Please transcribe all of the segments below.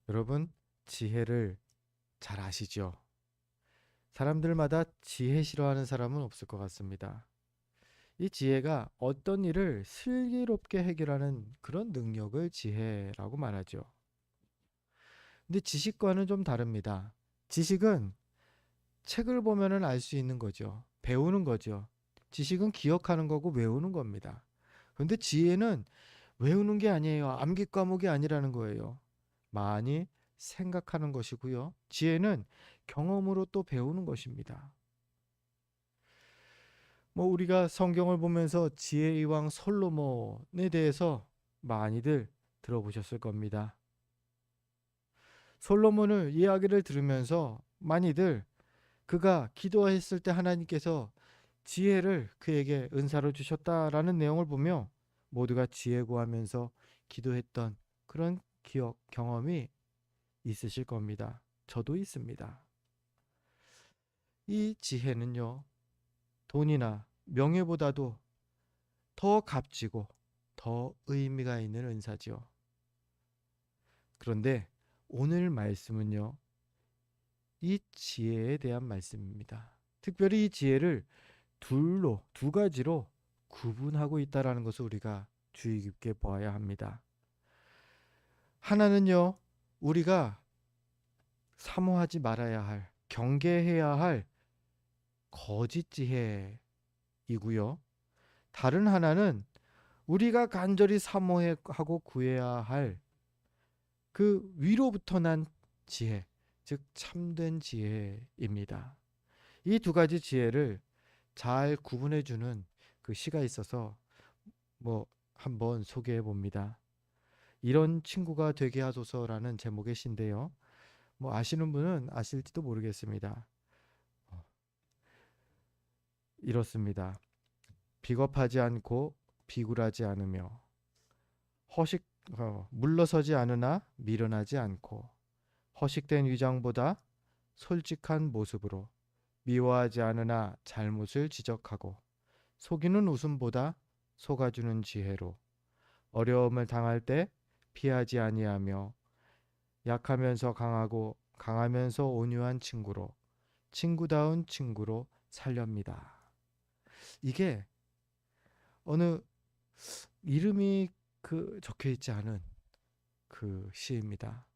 여러분, 지혜를 잘 아시죠? 사람들마다 지혜 싫어하는 사람은 없을 것 같습니다. 이 지혜가 어떤 일을 슬기롭게 해결하는 그런 능력을 지혜라고 말하죠. 근데 지식과는 좀 다릅니다. 지식은 책을 보면은 알 수 있는 거죠. 배우는 거죠. 지식은 기억하는 거고 외우는 겁니다. 근데 지혜는 외우는 게 아니에요. 암기 과목이 아니라는 거예요. 많이 생각하는 것이고요. 지혜는 경험으로 또 배우는 것입니다. 우리가 성경을 보면서 지혜의 왕 솔로몬에 대해서 많이들 들어보셨을 겁니다. 솔로몬을 이야기를 들으면서 많이들 그가 기도했을 때 하나님께서 지혜를 그에게 은사로 주셨다라는 내용을 보며 모두가 지혜 구하면서 기도했던 그런 기억, 경험이 있으실 겁니다. 저도 있습니다. 이 지혜는요, 돈이나 명예보다도 더 값지고 더 의미가 있는 은사지요. 그런데 오늘 말씀은요, 이 지혜에 대한 말씀입니다. 특별히 이 지혜를 두 가지로 구분하고 있다라는 것을 우리가 주의 깊게 보아야 합니다. 하나는요, 우리가 사모하지 말아야 할, 경계해야 할 거짓 지혜이고요. 다른 하나는 우리가 간절히 사모하고 구해야 할 그 위로부터 난 지혜, 즉 참된 지혜입니다. 이 두 가지 지혜를 잘 구분해 주는 그 시가 있어서 한번 소개해 봅니다. 이런 친구가 되게 하소서라는 제목의 시인데요. 아시는 분은 아실지도 모르겠습니다. 어, 이렇습니다. 비겁하지 않고 비굴하지 않으며 물러서지 않으나 미련하지 않고 허식된 위장보다 솔직한 모습으로 미워하지 않으나 잘못을 지적하고 속이는 웃음보다 속아주는 지혜로 어려움을 당할 때 피하지 아니하며 약하면서 강하고 강하면서 온유한 친구로 친구다운 친구로 살렵니다. 이게 어느 이름이 적혀 있지 않은 그 시입니다.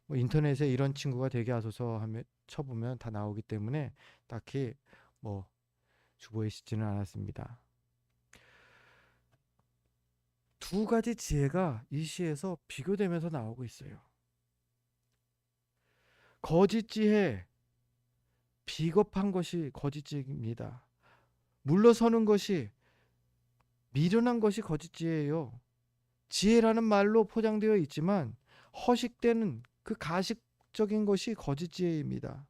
인터넷에 이런 친구가 되게 하소서 하며 쳐보면 다 나오기 때문에 딱히 주보에 싣지는 않았습니다. 두 가지 지혜가 이 시에서 비교되면서 나오고 있어요. 거짓 지혜, 비겁한 것이 거짓 지혜입니다. 물러서는 것이, 미련한 것이 거짓 지혜예요. 지혜라는 말로 포장되어 있지만 허식되는 그 가식적인 것이 거짓 지혜입니다.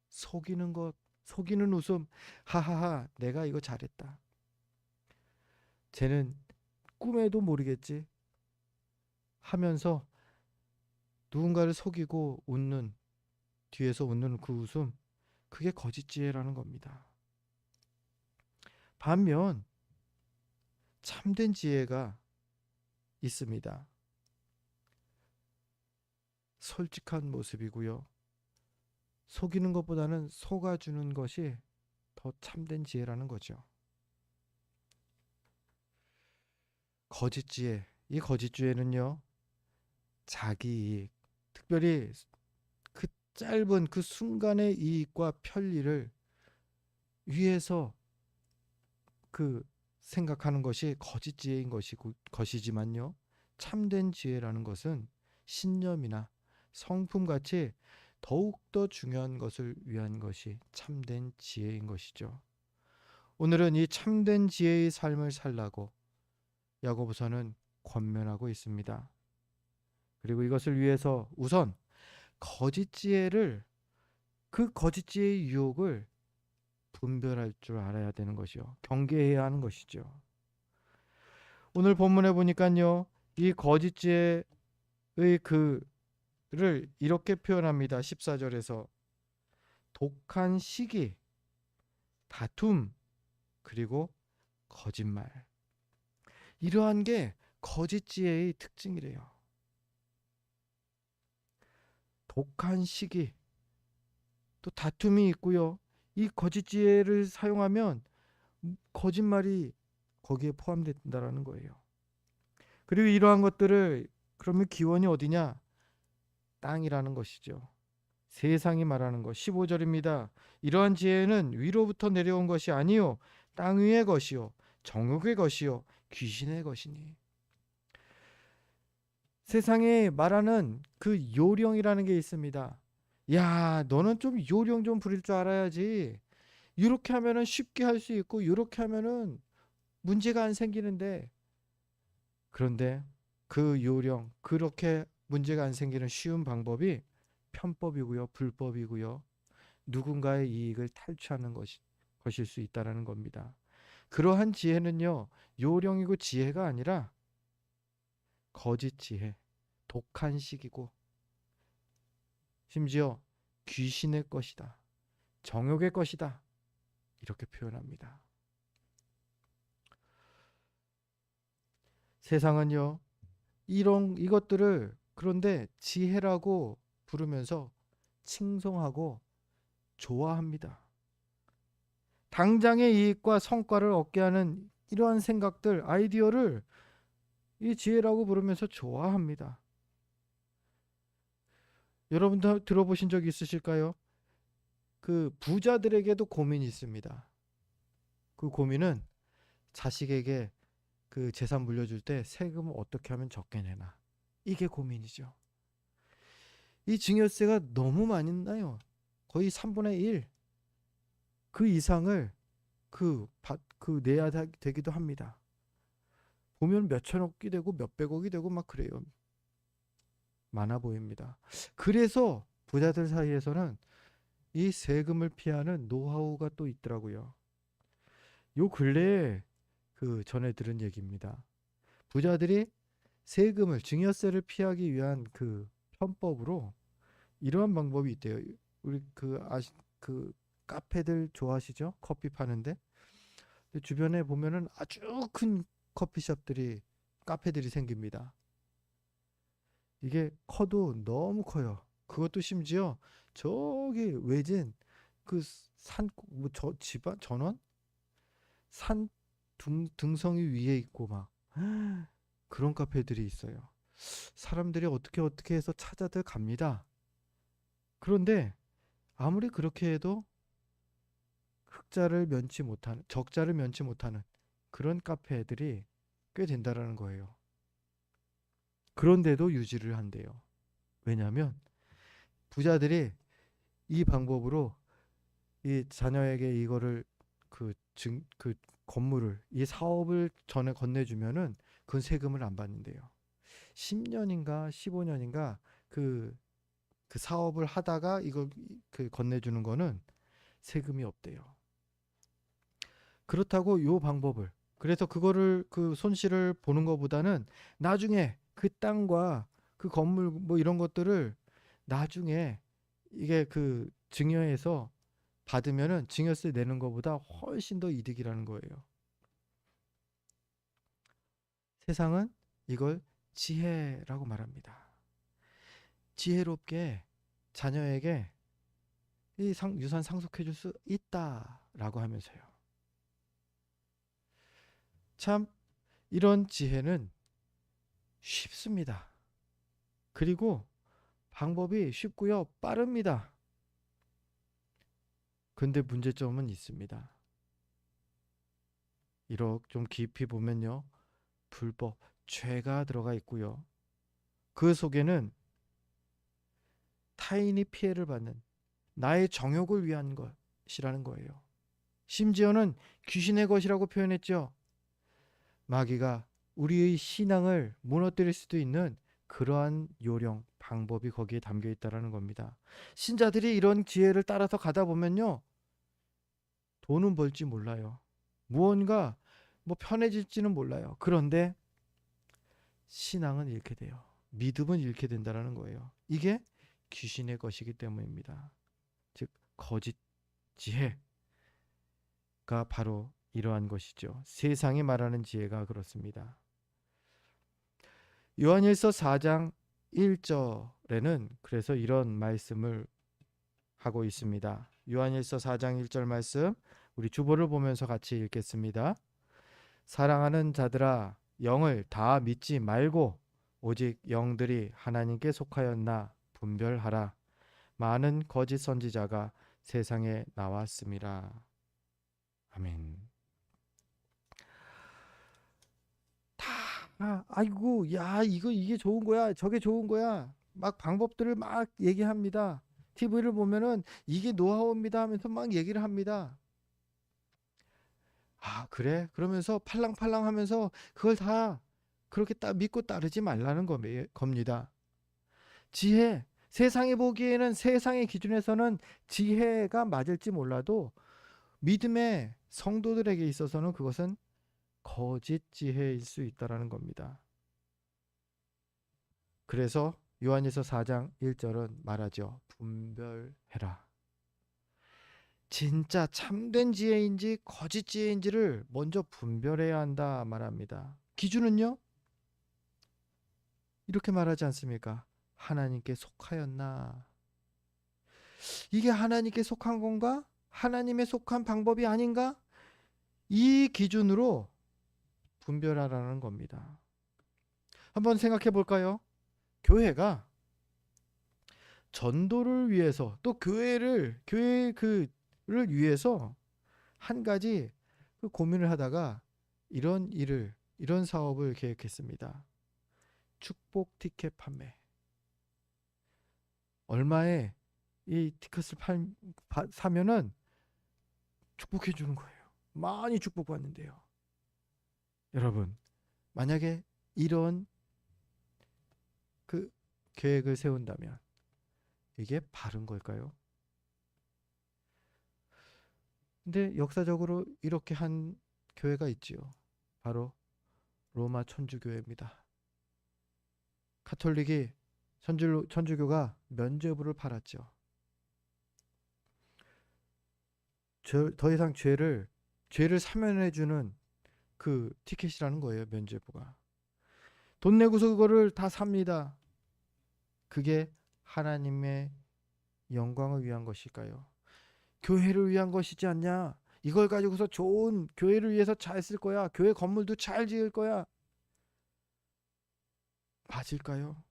속이는 것, 속이는 웃음, 하하하, 내가 이거 잘했다. 쟤는 꿈에도 모르겠지 하면서 누군가를 속이고 웃는, 뒤에서 웃는 그 웃음, 그게 거짓 지혜라는 겁니다. 반면 참된 지혜가 있습니다. 솔직한 모습이고요. 속이는 것보다는 속아주는 것이 더 참된 지혜라는 거죠. 거짓 지혜, 이 거짓 지혜는요, 자기 이익, 특별히 그 짧은 그 순간의 이익과 편리를 위해서 생각하는 것이 거짓 지혜인 것이지만요, 참된 지혜라는 것은 신념이나 성품같이 더욱더 중요한 것을 위한 것이 참된 지혜인 것이죠. 오늘은 이 참된 지혜의 삶을 살라고 야고보서는 권면하고 있습니다. 그리고 이것을 위해서 우선 거짓 지혜를, 그 거짓 지혜의 유혹을 분별할 줄 알아야 되는 것이요, 경계해야 하는 것이죠. 오늘 본문에 보니까요, 이 거짓 지혜의 그를 이렇게 표현합니다. 14절에서 독한 시기, 다툼, 그리고 거짓말. 이러한 게 거짓 지혜의 특징이래요. 독한 시기, 또 다툼이 있고요. 이 거짓 지혜를 사용하면 거짓말이 거기에 포함된다라는 거예요. 그리고 이러한 것들을 그러면 기원이 어디냐? 땅이라는 것이죠. 세상이 말하는 것. 15절입니다. 이러한 지혜는 위로부터 내려온 것이 아니요 땅 위의 것이요 정욕의 것이요 귀신의 것이니. 세상에 말하는 그 요령이라는 게 있습니다. 야, 너는 좀 요령 좀 부릴 줄 알아야지. 이렇게 하면은 쉽게 할 수 있고 이렇게 하면은 문제가 안 생기는데, 그런데 그 요령, 그렇게 문제가 안 생기는 쉬운 방법이 편법이고요, 불법이고요. 누군가의 이익을 탈취하는 것일 수 있다라는 겁니다. 그러한 지혜는요, 요령이고 지혜가 아니라 거짓 지혜, 독한 식이고 심지어 귀신의 것이다, 정욕의 것이다, 이렇게 표현합니다. 세상은요, 이것들을 그런데 지혜라고 부르면서 칭송하고 좋아합니다. 당장의 이익과 성과를 얻게 하는 이러한 생각들, 아이디어를 이 지혜라고 부르면서 좋아합니다. 여러분도 들어보신 적 있으실까요? 그 부자들에게도 고민이 있습니다. 그 고민은 자식에게 그 재산 물려줄 때 세금을 어떻게 하면 적게 내나, 이게 고민이죠. 이 증여세가 너무 많이 나요. 거의 3분의 1, 그 이상을 내야 되기도 합니다. 보면 몇 천억이 되고 몇 백억이 되고 막 그래요. 많아 보입니다. 그래서 부자들 사이에서는 이 세금을 피하는 노하우가 또 있더라고요. 요 근래에 그 전에 들은 얘기입니다. 부자들이 세금을, 증여세를 피하기 위한 그 편법으로 이러한 방법이 있대요. 우리 그 카페들 좋아하시죠? 커피 파는데. 근데 주변에 보면은 아주 큰 커피숍들이, 카페들이 생깁니다. 이게 커도 너무 커요. 그것도 심지어 저기 외진 그 산, 뭐 저 집안 전원 산 등성이 위에 있고 막 그런 카페들이 있어요. 사람들이 어떻게 해서 찾아들 갑니다. 그런데 아무리 그렇게 해도 적자를 면치 못하는 그런 카페들이 꽤 된다라는 거예요. 그런데도 유지를 한대요. 왜냐하면 부자들이 이 방법으로 이 자녀에게 이거를 그 건물을, 이 사업을 전에 건네주면은 그건 세금을 안 받는데요. 10년인가 15년인가 그 사업을 하다가 이걸 건네주는 거는 세금이 없대요. 그렇다고 요 방법을, 그래서 그거를 그 손실을 보는 것보다는 나중에 그 땅과 그 건물 뭐 이런 것들을 나중에 이게 그 증여해서 받으면은 증여세 내는 것보다 훨씬 더 이득이라는 거예요. 세상은 이걸 지혜라고 말합니다. 지혜롭게 자녀에게 이 유산 상속해 줄 수 있다라고 하면서요. 참 이런 지혜는 쉽습니다. 그리고 방법이 쉽고요, 빠릅니다. 근데 문제점은 있습니다. 이렇게 좀 깊이 보면요, 불법, 죄가 들어가 있고요. 그 속에는 타인이 피해를 받는, 나의 정욕을 위한 것이라는 거예요. 심지어는 귀신의 것이라고 표현했죠. 마귀가 우리의 신앙을 무너뜨릴 수도 있는 그러한 요령, 방법이 거기에 담겨 있다는 겁니다. 신자들이 이런 지혜를 따라서 가다 보면요, 돈은 벌지 몰라요. 무언가 뭐 편해질지는 몰라요. 그런데 신앙은 잃게 돼요. 믿음은 잃게 된다는 거예요. 이게 귀신의 것이기 때문입니다. 즉 거짓 지혜가 바로 이러한 것이죠. 세상이 말하는 지혜가 그렇습니다. 요한일서 4장 1절에는 그래서 이런 말씀을 하고 있습니다. 요한일서 4장 1절 말씀, 우리 주보를 보면서 같이 읽겠습니다. 사랑하는 자들아, 영을 다 믿지 말고 오직 영들이 하나님께 속하였나 분별하라. 많은 거짓 선지자가 세상에 나왔음이라. 아멘. 아이고, 야, 이게 좋은 거야, 저게 좋은 거야, 막 방법들을 막 얘기합니다. TV를 보면은 이게 노하우입니다 하면서 막 얘기를 합니다. 아, 그래? 그러면서 팔랑팔랑 하면서 그걸 다 그렇게 믿고 따르지 말라는 겁니다. 지혜, 세상이 보기에는, 세상의 기준에서는 지혜가 맞을지 몰라도 믿음의 성도들에게 있어서는 그것은 거짓 지혜일 수 있다라는 겁니다. 그래서 요한일서 4장 1절은 말하죠. 분별해라. 진짜 참된 지혜인지 거짓 지혜인지를 먼저 분별해야 한다 말합니다. 기준은요? 이렇게 말하지 않습니까? 하나님께 속하였나? 이게 하나님께 속한 건가? 하나님의 속한 방법이 아닌가? 이 기준으로 분별하라는 겁니다. 한번 생각해 볼까요? 교회가 전도를 위해서, 또 교회를 위해서 한 가지 고민을 하다가 이런 사업을 계획했습니다. 축복 티켓 판매. 얼마에 이 티켓을 사면은 축복해 주는 거예요. 많이 축복받는데요. 여러분, 만약에 이런 계획을 세운다면 이게 바른 걸까요? 근데 역사적으로 이렇게 한 교회가 있지요. 바로 로마 천주교회입니다. 가톨릭이 천주교가 면죄부를 팔았죠. 더 이상 죄를 사면해주는 그 티켓이라는 거예요. 면죄부가. 돈 내고서 그거를 다 삽니다. 그게 하나님의 영광을 위한 것일까요? 교회를 위한 것이지 않냐? 이걸 가지고서 좋은 교회를 위해서 잘 쓸 거야. 교회 건물도 잘 지을 거야. 맞을까요?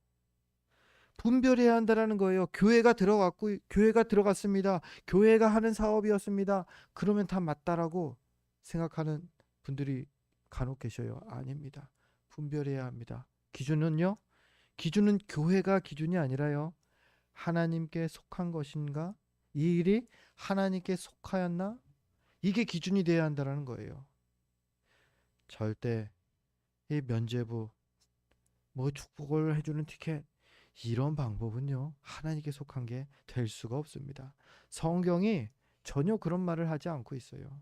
분별해야 한다라는 거예요. 교회가 들어갔습니다. 교회가 하는 사업이었습니다. 그러면 다 맞다라고 생각하는 분들이 간혹 계셔요. 아닙니다. 분별해야 합니다. 기준은요? 기준은 교회가 기준이 아니라요. 하나님께 속한 것인가? 이 일이 하나님께 속하였나? 이게 기준이 돼야 한다는 거예요. 절대 이 면죄부, 축복을 해주는 티켓, 이런 방법은요, 하나님께 속한 게 될 수가 없습니다. 성경이 전혀 그런 말을 하지 않고 있어요.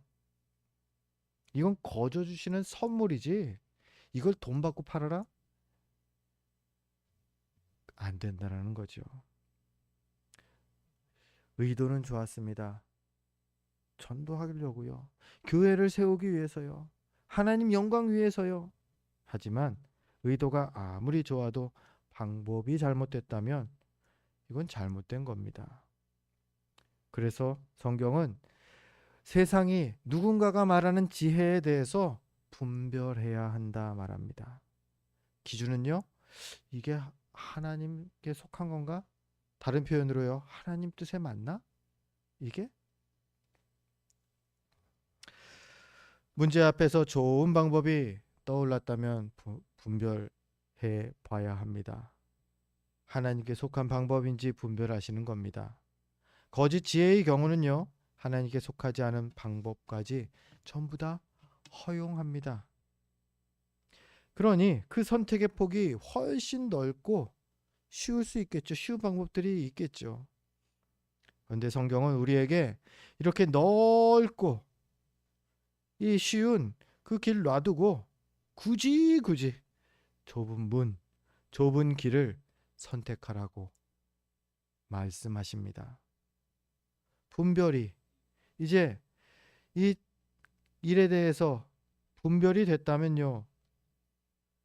이건 거저 주시는 선물이지, 이걸 돈 받고 팔아라? 안 된다라는 거죠. 의도는 좋았습니다. 전도하려고요. 교회를 세우기 위해서요. 하나님 영광 위해서요. 하지만 의도가 아무리 좋아도 방법이 잘못됐다면 이건 잘못된 겁니다. 그래서 성경은 세상이 누군가가 말하는 지혜에 대해서 분별해야 한다 말합니다. 기준은요, 이게 하나님께 속한 건가? 다른 표현으로요, 하나님 뜻에 맞나? 이게? 문제 앞에서 좋은 방법이 떠올랐다면 분별해 봐야 합니다. 하나님께 속한 방법인지 분별하시는 겁니다. 거짓 지혜의 경우는요, 하나님께 속하지 않은 방법까지 전부 다 허용합니다. 그러니 그 선택의 폭이 훨씬 넓고 쉬울 수 있겠죠. 쉬운 방법들이 있겠죠. 그런데 성경은 우리에게 이렇게 넓고 이 쉬운 그 길 놔두고 굳이 좁은 길을 선택하라고 말씀하십니다. 분별이 이제 이 일에 대해서 분별이 됐다면요,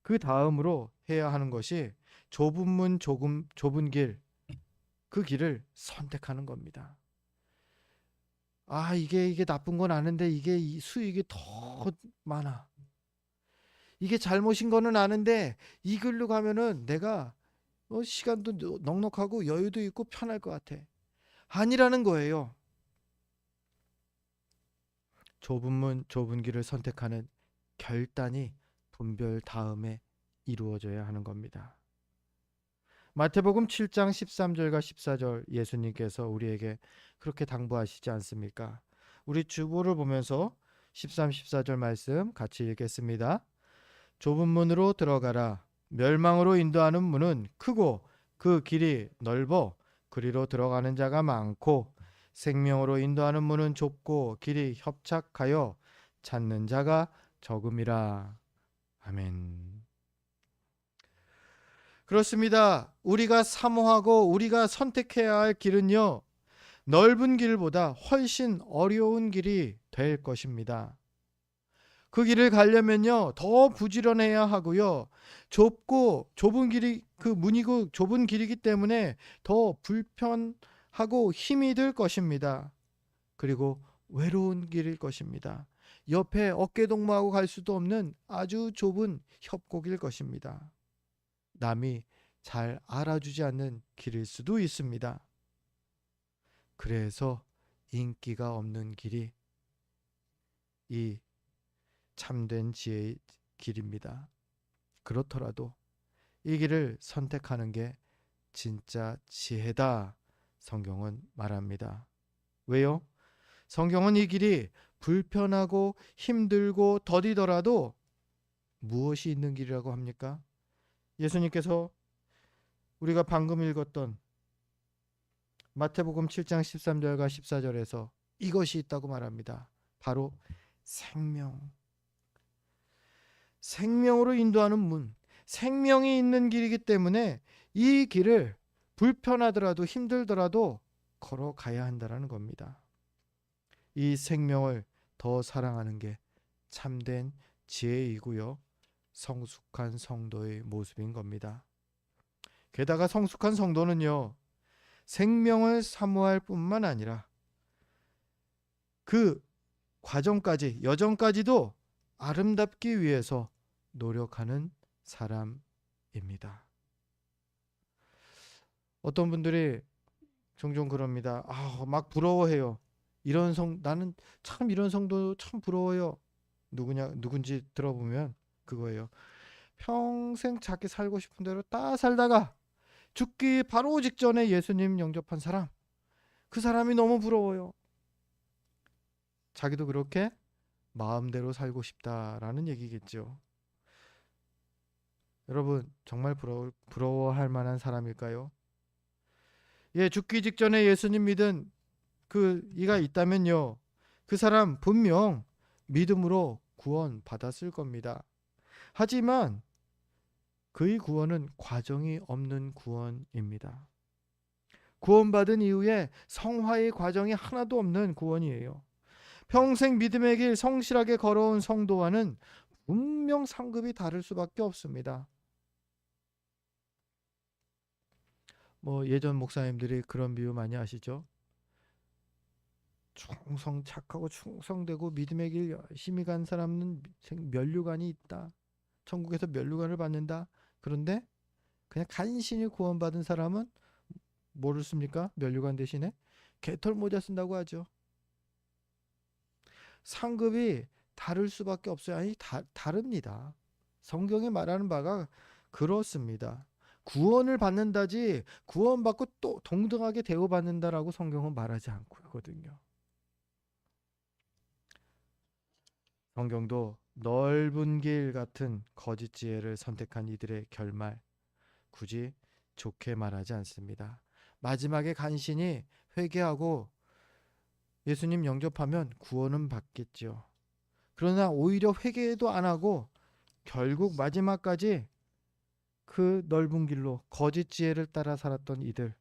그 다음으로 해야 하는 것이 좁은 문, 좁은 길, 그 길을 선택하는 겁니다. 아, 이게 나쁜 건 아는데 이게 이 수익이 더 많아. 이게 잘못인 거는 아는데 이 길로 가면은 내가 시간도 넉넉하고 여유도 있고 편할 것 같아. 아니라는 거예요. 좁은 문, 좁은 길을 선택하는 결단이 분별 다음에 이루어져야 하는 겁니다. 마태복음 7장 13절과 14절 예수님께서 우리에게 그렇게 당부하시지 않습니까? 우리 주보를 보면서 13, 14절 말씀 같이 읽겠습니다. 좁은 문으로 들어가라. 멸망으로 인도하는 문은 크고 그 길이 넓어 그리로 들어가는 자가 많고 생명으로 인도하는 문은 좁고 길이 협착하여 찾는 자가 적음이라. 아멘. 그렇습니다. 우리가 사모하고 우리가 선택해야 할 길은요, 넓은 길보다 훨씬 어려운 길이 될 것입니다. 그 길을 가려면요, 더 부지런해야 하고요, 좁고 좁은 길이 그 문이고 좁은 길이기 때문에 더 불편하고 힘이 들 것입니다. 그리고 외로운 길일 것입니다. 옆에 어깨동무하고 갈 수도 없는 아주 좁은 협곡일 것입니다. 남이 잘 알아주지 않는 길일 수도 있습니다. 그래서 인기가 없는 길이 이 참된 지혜의 길입니다. 그렇더라도 이 길을 선택하는 게 진짜 지혜다, 성경은 말합니다. 왜요? 성경은 이 길이 불편하고 힘들고 더디더라도 무엇이 있는 길이라고 합니까? 예수님께서 우리가 방금 읽었던 마태복음 7장 13절과 14절에서 이것이 있다고 말합니다. 바로 생명. 생명으로 인도하는 문, 생명이 있는 길이기 때문에 이 길을 불편하더라도 힘들더라도 걸어가야 한다는 겁니다. 이 생명을 더 사랑하는 게 참된 지혜이고요, 성숙한 성도의 모습인 겁니다. 게다가 성숙한 성도는요, 생명을 사모할 뿐만 아니라 그 과정까지, 여정까지도 아름답기 위해서 노력하는 사람입니다. 어떤 분들이 종종 그럽니다. 막 부러워해요. 나는 참 이런 성도 참 부러워요. 누군지 들어보면 그거예요. 평생 자기 살고 싶은 대로 딱 살다가 죽기 바로 직전에 예수님 영접한 사람, 그 사람이 너무 부러워요. 자기도 그렇게 마음대로 살고 싶다라는 얘기겠죠. 여러분, 정말 부러워할 만한 사람일까요? 예, 죽기 직전에 예수님 믿은 이가 있다면요, 그 사람 분명 믿음으로 구원 받았을 겁니다. 하지만 그의 구원은 과정이 없는 구원입니다. 구원받은 이후에 성화의 과정이 하나도 없는 구원이에요. 평생 믿음의 길 성실하게 걸어온 성도와는 분명 상급이 다를 수밖에 없습니다. 예전 목사님들이 그런 비유 많이 하시죠. 착하고 충성되고 믿음의 길 열심히 간 사람은 면류관이 있다. 천국에서 면류관을 받는다. 그런데 그냥 간신히 구원받은 사람은 뭐를 씁니까? 면류관 대신에 개털 모자 쓴다고 하죠. 상급이 다를 수밖에 없어요. 아니, 다릅니다. 성경이 말하는 바가 그렇습니다. 구원을 받는다지 구원받고 또 동등하게 대우받는다라고 성경은 말하지 않거든요. 성경도 넓은 길 같은 거짓 지혜를 선택한 이들의 결말 굳이 좋게 말하지 않습니다. 마지막에 간신히 회개하고 예수님 영접하면 구원은 받겠죠. 그러나 오히려 회개도 안 하고 결국 마지막까지 그 넓은 길로 거짓 지혜를 따라 살았던 이들,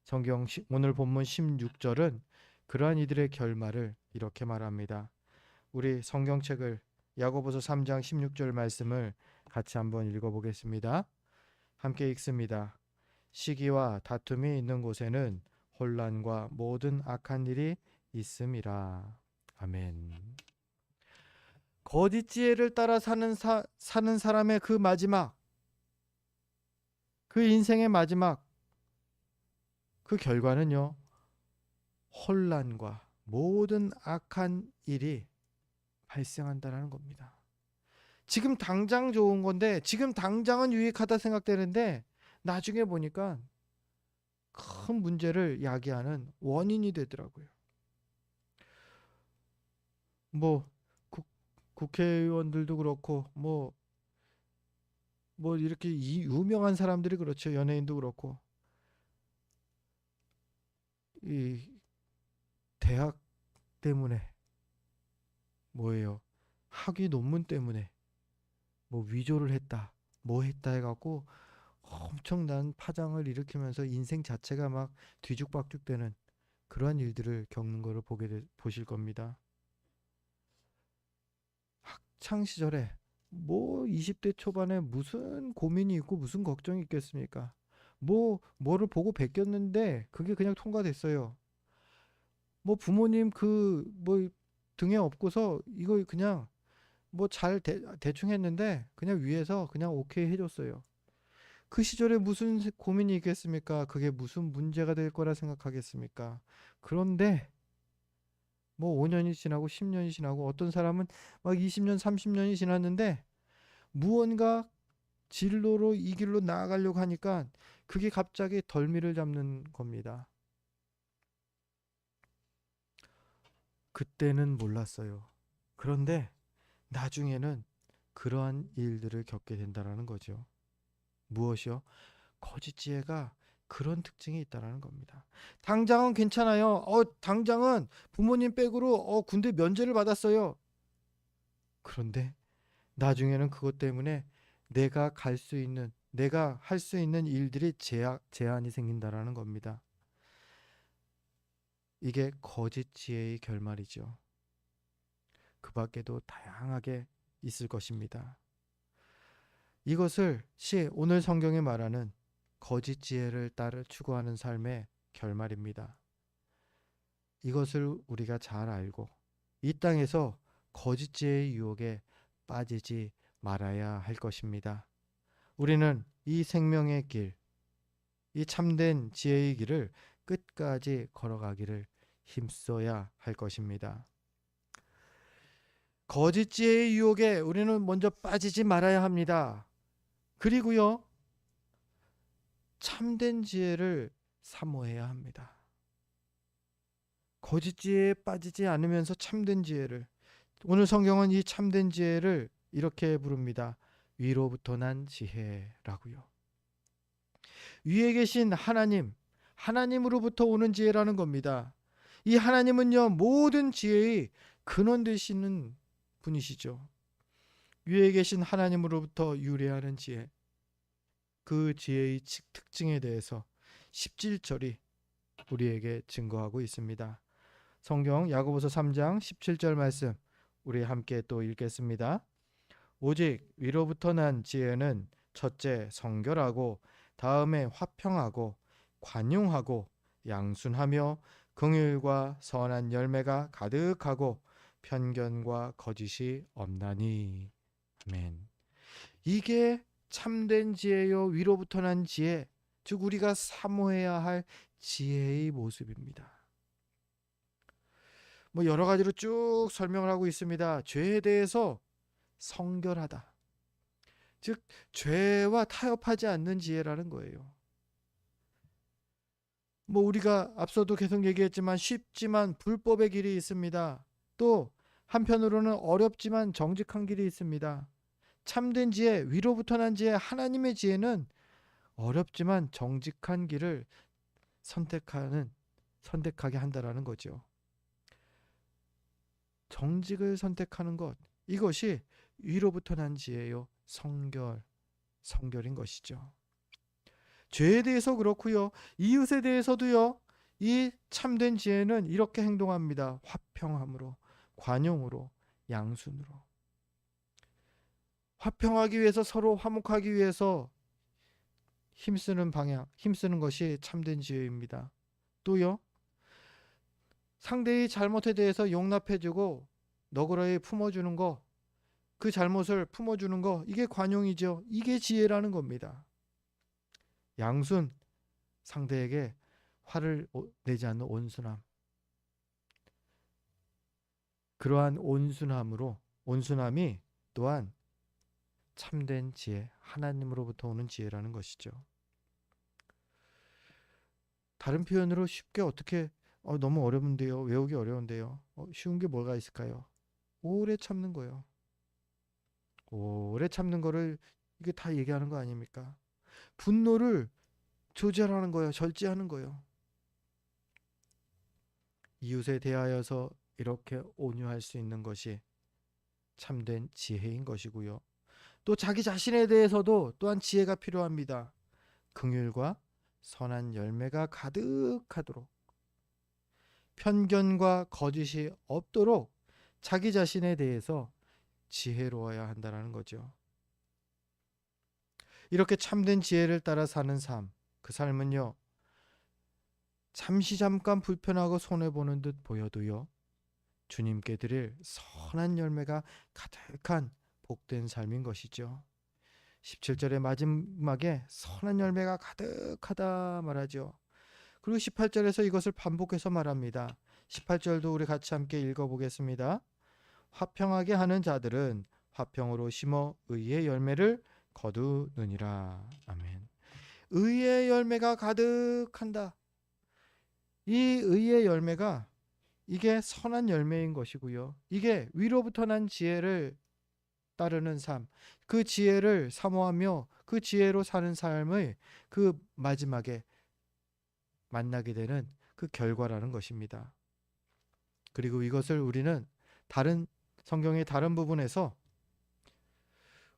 성경 오늘 본문 16절은 그러한 이들의 결말을 이렇게 말합니다. 우리 성경책을 야고보서 3장 16절 말씀을 같이 한번 읽어보겠습니다. 함께 읽습니다. 시기와 다툼이 있는 곳에는 혼란과 모든 악한 일이 있음이라. 아멘. 거짓 지혜를 따라 사는 사람의 그 마지막, 그 인생의 마지막, 그 결과는요, 혼란과 모든 악한 일이 발생한다는 겁니다. 지금 당장 좋은 건데, 지금 당장은 유익하다 생각되는데, 나중에 보니까 큰 문제를 야기하는 원인이 되더라고요. 뭐 국회의원들도 그렇고 뭐 이렇게 유명한 사람들이 그렇죠. 연예인도 그렇고 이 대학 때문에 뭐예요? 학위 논문 때문에 뭐 위조를 했다, 뭐 했다 해갖고 엄청난 파장을 일으키면서 인생 자체가 막 뒤죽박죽되는 그러한 일들을 겪는 거를 보실 겁니다. 학창 시절에 뭐 20대 초반에 무슨 고민이 있고 무슨 걱정이 있겠습니까? 뭐를 보고 베꼈는데 그게 그냥 통과됐어요. 뭐 부모님 그 뭐 등에 업고서 이거 그냥 뭐 잘 대충 했는데 그냥 위에서 그냥 오케이 해줬어요. 그 시절에 무슨 고민이 있겠습니까? 그게 무슨 문제가 될 거라 생각하겠습니까? 그런데 뭐 5년이 지나고 10년이 지나고 어떤 사람은 막 20년, 30년이 지났는데 무언가 진로로 이 길로 나아가려고 하니까 그게 갑자기 덜미를 잡는 겁니다. 그때는 몰랐어요. 그런데 나중에는 그러한 일들을 겪게 된다는 거죠. 무엇이요? 거짓 지혜가 그런 특징이 있다는 겁니다. 당장은 괜찮아요. 당장은 부모님 백으로 군대 면제를 받았어요. 그런데 나중에는 그것 때문에 내가 할 수 있는 일들이 제한이 생긴다라는 겁니다. 이게 거짓 지혜의 결말이죠. 그 밖에도 다양하게 있을 것입니다. 이것을 오늘 성경이 말하는 거짓 지혜를 따라 추구하는 삶의 결말입니다. 이것을 우리가 잘 알고 이 땅에서 거짓 지혜의 유혹에 빠지지 말아야 할 것입니다. 우리는 이 생명의 길, 이 참된 지혜의 길을 끝까지 걸어가기를 힘써야 할 것입니다. 거짓 지혜의 유혹에 우리는 먼저 빠지지 말아야 합니다. 그리고요, 참된 지혜를 사모해야 합니다. 거짓 지혜에 빠지지 않으면서 참된 지혜를, 오늘 성경은 이 참된 지혜를 이렇게 부릅니다. 위로부터 난 지혜라고요. 위에 계신 하나님으로부터 오는 지혜라는 겁니다. 이 하나님은요, 모든 지혜의 근원 되시는 분이시죠. 위에 계신 하나님으로부터 유래하는 지혜, 그 지혜의 특징에 대해서 17절이 우리에게 증거하고 있습니다. 성경 야고보서 3장 17절 말씀 우리 함께 또 읽겠습니다. 오직 위로부터 난 지혜는 첫째 성결하고 다음에 화평하고 관용하고 양순하며 긍휼과 선한 열매가 가득하고 편견과 거짓이 없나니. 아멘. 이게 참된 지혜요, 위로부터 난 지혜, 즉 우리가 사모해야 할 지혜의 모습입니다. 뭐 여러 가지로 쭉 설명을 하고 있습니다. 죄에 대해서 성결하다, 즉 죄와 타협하지 않는 지혜라는 거예요. 뭐 우리가 앞서도 계속 얘기했지만 쉽지만 불법의 길이 있습니다. 또 한편으로는 어렵지만 정직한 길이 있습니다. 참된 지혜, 위로부터 난 지혜, 하나님의 지혜는 어렵지만 정직한 길을 선택하게 한다라는 거죠. 정직을 선택하는 것, 이것이 위로부터 난 지혜요, 성결인 것이죠. 죄에 대해서 그렇고요, 이웃에 대해서도요, 이 참된 지혜는 이렇게 행동합니다. 화평함으로, 관용으로, 양순으로. 화평하기 위해서, 서로 화목하기 위해서 힘쓰는 방향, 힘쓰는 것이 참된 지혜입니다. 또요, 상대의 잘못에 대해서 용납해주고 너그러이 품어주는 거, 그 잘못을 품어주는 거, 이게 관용이죠. 이게 지혜라는 겁니다. 양순, 상대에게 화를 내지 않는 온순함. 그러한 온순함이 또한 참된 지혜, 하나님으로부터 오는 지혜라는 것이죠. 다른 표현으로 쉽게 어떻게 너무 어려운데요. 외우기 어려운데요. 쉬운 게 뭐가 있을까요? 오래 참는 거예요. 오래 참는 거를 이게 다 얘기하는 거 아닙니까? 분노를 조절하는 거예요. 절제하는 거예요. 이웃에 대하여서 이렇게 온유할 수 있는 것이 참된 지혜인 것이고요. 또 자기 자신에 대해서도 또한 지혜가 필요합니다. 긍휼과 선한 열매가 가득하도록, 편견과 거짓이 없도록 자기 자신에 대해서 지혜로워야 한다는 거죠. 이렇게 참된 지혜를 따라 사는 삶, 그 삶은요, 잠깐 불편하고 손해보는 듯 보여도요, 주님께 드릴 선한 열매가 가득한 복된 삶인 것이죠. 17절의 마지막에 선한 열매가 가득하다 말하죠. 그리고 18절에서 이것을 반복해서 말합니다. 18절도 우리 같이 함께 읽어보겠습니다. 화평하게 하는 자들은 화평으로 심어 의의 열매를 거두느니라. 아멘. 의의 열매가 가득한다. 이 의의 열매가 이게 선한 열매인 것이고요. 이게 위로부터 난 지혜를 따르는 삶, 그 지혜를 사모하며 그 지혜로 사는 삶의 그 마지막에 만나게 되는 그 결과라는 것입니다. 그리고 이것을 우리는 다른 성경의 다른 부분에서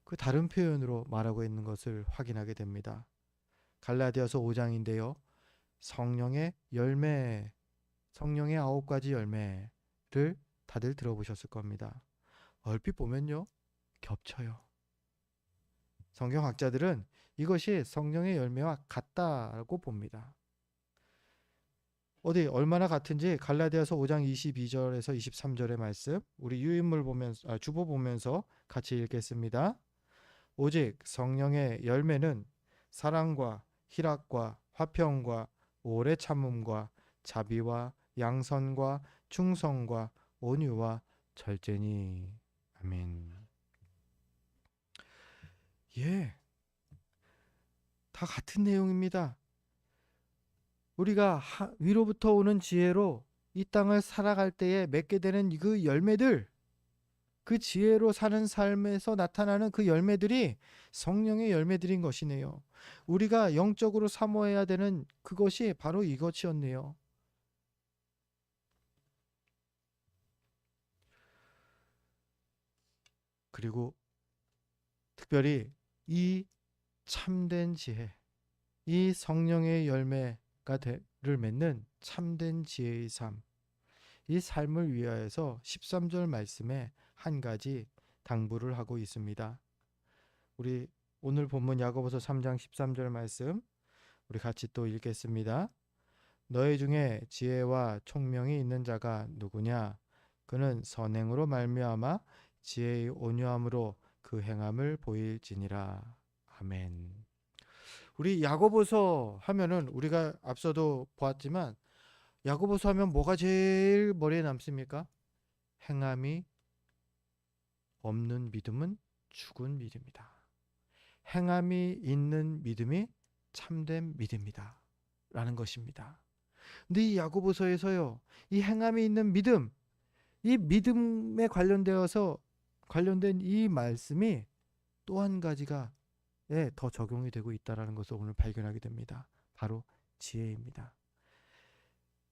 그 다른 표현으로 말하고 있는 것을 확인하게 됩니다. 갈라디아서 5장인데요. 성령의 열매, 성령의 9가지 열매를 다들 들어보셨을 겁니다. 얼핏 보면요, 겹쳐요. 성경학자들은 이것이 성령의 열매와 같다고 봅니다. 얼마나 같은지 갈라디아서 5장 22절에서 23절의 말씀, 우리 유인물 보면서 주보 보면서 같이 읽겠습니다. 오직 성령의 열매는 사랑과 희락과 화평과 오래 참음과 자비와 양선과 충성과 온유와 절제니. 아멘. 예, 다 같은 내용입니다. 우리가 위로부터 오는 지혜로 이 땅을 살아갈 때에 맺게 되는 그 열매들, 그 지혜로 사는 삶에서 나타나는 그 열매들이 성령의 열매들인 것이네요. 우리가 영적으로 사모해야 되는 그것이 바로 이것이었네요. 그리고 특별히 이 참된 지혜, 이 성령의 열매가 를 맺는 참된 지혜의 삶, 이 삶을 위하여서 13절 말씀에 한 가지 당부를 하고 있습니다. 우리 오늘 본문 야고보서 3장 13절 말씀 우리 같이 또 읽겠습니다. 너희 중에 지혜와 총명이 있는 자가 누구냐? 그는 선행으로 말미암아 지혜의 온유함으로 그 행함을 보일지니라. 아멘. 우리 야고보서 하면은 우리가 앞서도 보았지만 야고보서 하면 뭐가 제일 머리에 남습니까? 행함이 없는 믿음은 죽은 믿음이다. 행함이 있는 믿음이 참된 믿음이다. 라는 것입니다. 근데 이 야고보서에서요, 이 행함이 있는 믿음, 이 믿음에 관련된 이 말씀이 또 한 가지가 더 적용이 되고 있다는 것을 오늘 발견하게 됩니다. 바로 지혜입니다.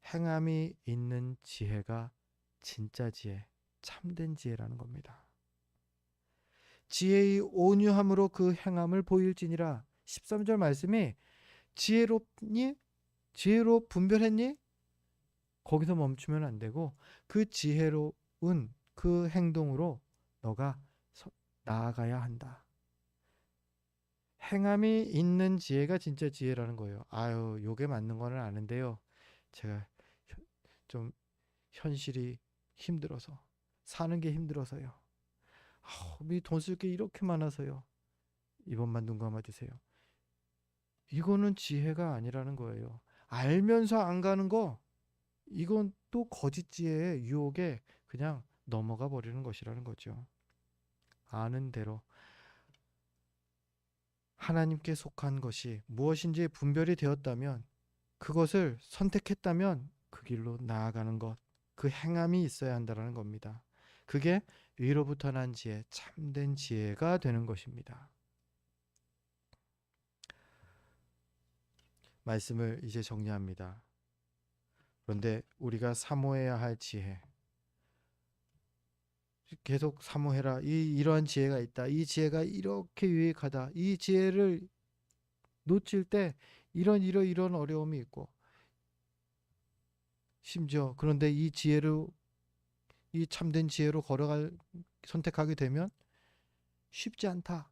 행함이 있는 지혜가 진짜 지혜, 참된 지혜라는 겁니다. 지혜의 온유함으로 그 행함을 보일지니라. 13절 말씀이 지혜롭니? 지혜로 분별했니? 거기서 멈추면 안 되고 그 지혜로운 그 행동으로 너가 나아가야 한다. 행함이 있는 지혜가 진짜 지혜라는 거예요. 아유, 요게 맞는 거는 아는데요. 제가 좀 현실이 힘들어서, 사는 게 힘들어서요. 돈 쓸 게 이렇게 많아서요. 이번만 눈 감아 주세요. 이거는 지혜가 아니라는 거예요. 알면서 안 가는 거, 이건 또 거짓 지혜의 유혹에 그냥 넘어가 버리는 것이라는 거죠. 아는 대로 하나님께 속한 것이 무엇인지 분별이 되었다면, 그것을 선택했다면 그 길로 나아가는 것, 그 행함이 있어야 한다는 겁니다. 그게 위로부터 난 지혜, 참된 지혜가 되는 것입니다. 말씀을 이제 정리합니다. 그런데 우리가 사모해야 할 지혜, 계속 사모해라. 이러한 지혜가 있다. 이 지혜가 이렇게 유익하다. 이 지혜를 놓칠 때 이런 어려움이 있고, 심지어 그런데 이 참된 지혜로 선택하게 되면 쉽지 않다.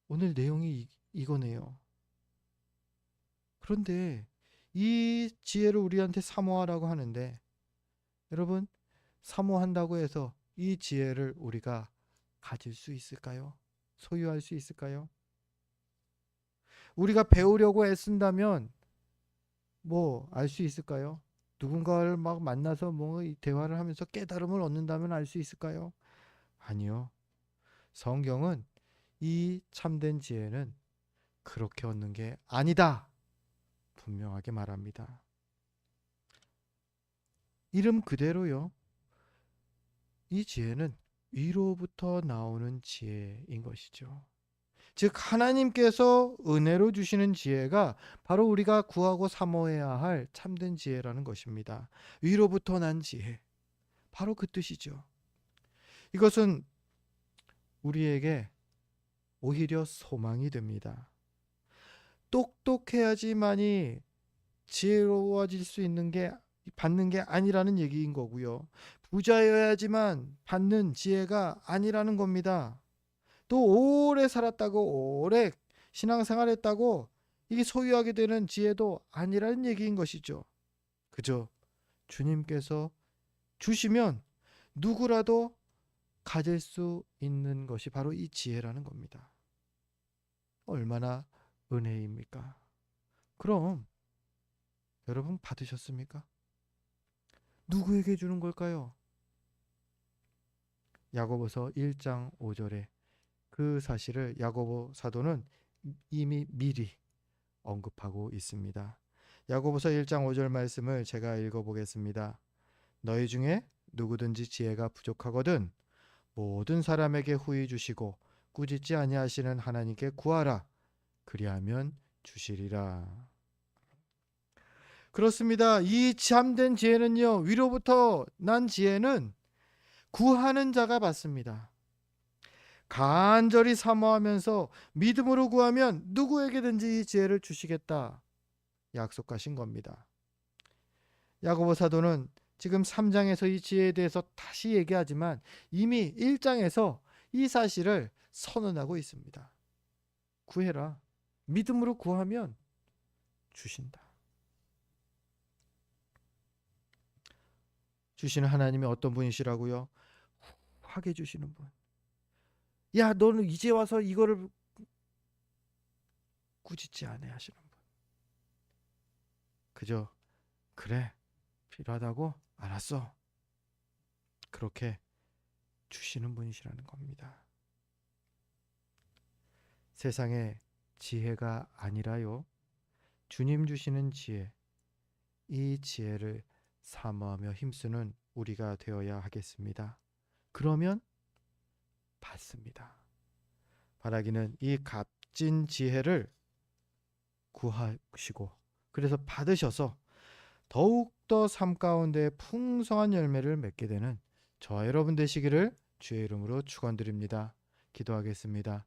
오늘 내용이 이거네요. 그런데 이 지혜를 우리한테 사모하라고 하는데, 여러분, 사모한다고 해서 이 지혜를 우리가 가질 수 있을까요? 소유할 수 있을까요? 우리가 배우려고 애쓴다면 뭐 알 수 있을까요? 누군가를 막 만나서 뭐 대화를 하면서 깨달음을 얻는다면 알 수 있을까요? 아니요. 성경은 이 참된 지혜는 그렇게 얻는 게 아니다. 분명하게 말합니다. 이름 그대로요. 이 지혜는 위로부터 나오는 지혜인 것이죠. 즉 하나님께서 은혜로 주시는 지혜가 바로 우리가 구하고 사모해야 할 참된 지혜라는 것입니다. 위로부터 난 지혜, 바로 그 뜻이죠. 이것은 우리에게 오히려 소망이 됩니다. 똑똑해야지만이 지혜로워질 수 있는 게 받는 게 아니라는 얘기인 거고요. 부자여야지만 받는 지혜가 아니라는 겁니다. 또 오래 살았다고, 오래 신앙생활했다고 이게 소유하게 되는 지혜도 아니라는 얘기인 것이죠. 그저 주님께서 주시면 누구라도 가질 수 있는 것이 바로 이 지혜라는 겁니다. 얼마나 은혜입니까? 그럼 여러분 받으셨습니까? 누구에게 주는 걸까요? 야고보서 1장 5절에 그 사실을 야고보 사도는 이미 미리 언급하고 있습니다. 야고보서 1장 5절 말씀을 제가 읽어보겠습니다. 너희 중에 누구든지 지혜가 부족하거든 모든 사람에게 후히 주시고 꾸짖지 아니하시는 하나님께 구하라. 그리하면 주시리라. 그렇습니다. 이 참된 지혜는요, 위로부터 난 지혜는 구하는 자가 받습니다. 간절히 사모하면서 믿음으로 구하면 누구에게든지 이 지혜를 주시겠다 약속하신 겁니다. 야고보 사도는 지금 3장에서 이 지혜에 대해서 다시 얘기하지만 이미 1장에서 이 사실을 선언하고 있습니다. 구해라. 믿음으로 구하면 주신다. 주시는 하나님이 어떤 분이시라고요? 하게 주시는 분. 야, 너는 이제 와서 이거를 꾸짖지 않아야 하시는 분. 그저 그래, 필요하다고? 알았어. 그렇게 주시는 분이시라는 겁니다. 세상의 지혜가 아니라요, 주님 주시는 지혜, 이 지혜를 사모하며 힘쓰는 우리가 되어야 하겠습니다. 그러면 받습니다. 바라기는 이 값진 지혜를 구하시고, 그래서 받으셔서 더욱더 삶 가운데 풍성한 열매를 맺게 되는 저와 여러분 되시기를 주의 이름으로 축원드립니다. 기도하겠습니다.